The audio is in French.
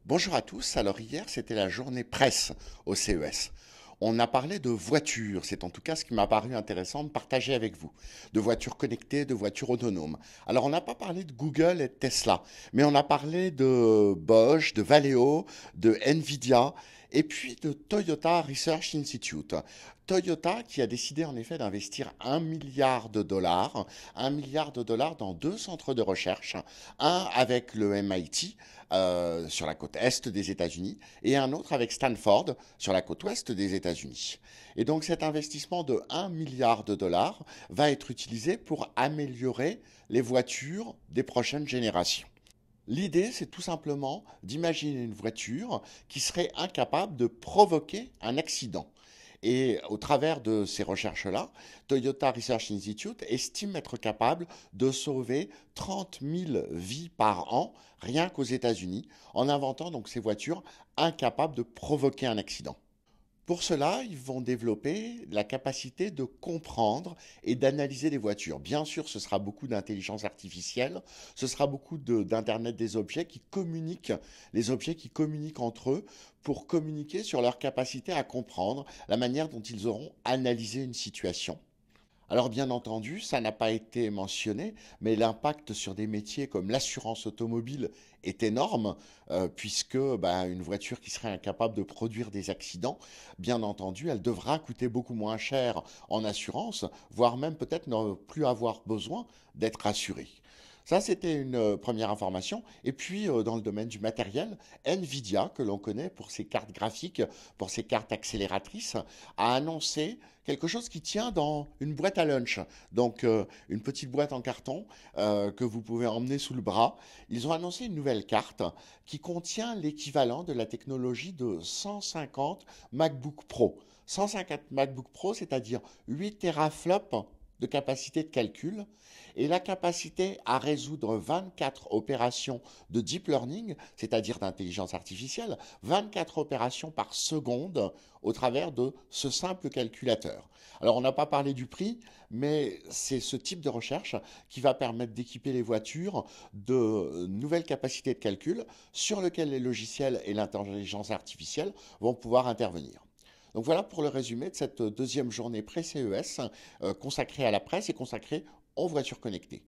Bonjour à tous. Alors hier, c'était la journée presse au CES. On a parlé de voitures, c'est en tout cas ce qui m'a paru intéressant de partager avec vous. De voitures connectées, de voitures autonomes. Alors on n'a pas parlé de Google et de Tesla, mais on a parlé de Bosch, de Valeo, de Nvidia et puis de Toyota Research Institute. Toyota qui a décidé en effet d'investir 1 milliard de dollars, 1 milliard de dollars dans deux centres de recherche, un avec le MIT sur la côte est des États-Unis et un autre avec Stanford sur la côte ouest des États-Unis. Et donc cet investissement de 1 milliard de dollars va être utilisé pour améliorer les voitures des prochaines générations. L'idée, c'est tout simplement d'imaginer une voiture qui serait incapable de provoquer un accident. Et au travers de ces recherches-là, Toyota Research Institute estime être capable de sauver 30 000 vies par an, rien qu'aux États-Unis, en inventant donc ces voitures incapables de provoquer un accident. Pour cela, ils vont développer la capacité de comprendre et d'analyser les voitures. Bien sûr, ce sera beaucoup d'intelligence artificielle, ce sera beaucoup d'Internet des objets qui communiquent, les objets qui communiquent entre eux pour communiquer sur leur capacité à comprendre la manière dont ils auront analysé une situation. Alors bien entendu, ça n'a pas été mentionné, mais l'impact sur des métiers comme l'assurance automobile est énorme, puisque une voiture qui serait incapable de produire des accidents, bien entendu, elle devra coûter beaucoup moins cher en assurance, voire même peut-être ne plus avoir besoin d'être assurée. Ça, c'était une première information. Et puis, dans le domaine du matériel, Nvidia, que l'on connaît pour ses cartes graphiques, pour ses cartes accélératrices, a annoncé quelque chose qui tient dans une boîte à lunch. Donc, une petite boîte en carton que vous pouvez emmener sous le bras. Ils ont annoncé une nouvelle carte qui contient l'équivalent de la technologie de 150 MacBook Pro. 150 MacBook Pro, c'est-à-dire 8 teraflops de capacité de calcul et la capacité à résoudre 24 opérations de deep learning, c'est-à-dire d'intelligence artificielle, 24 opérations par seconde au travers de ce simple calculateur. Alors on n'a pas parlé du prix, mais c'est ce type de recherche qui va permettre d'équiper les voitures de nouvelles capacités de calcul sur lesquelles les logiciels et l'intelligence artificielle vont pouvoir intervenir. Donc voilà pour le résumé de cette deuxième journée pré-CES consacrée à la presse et consacrée aux voitures connectées.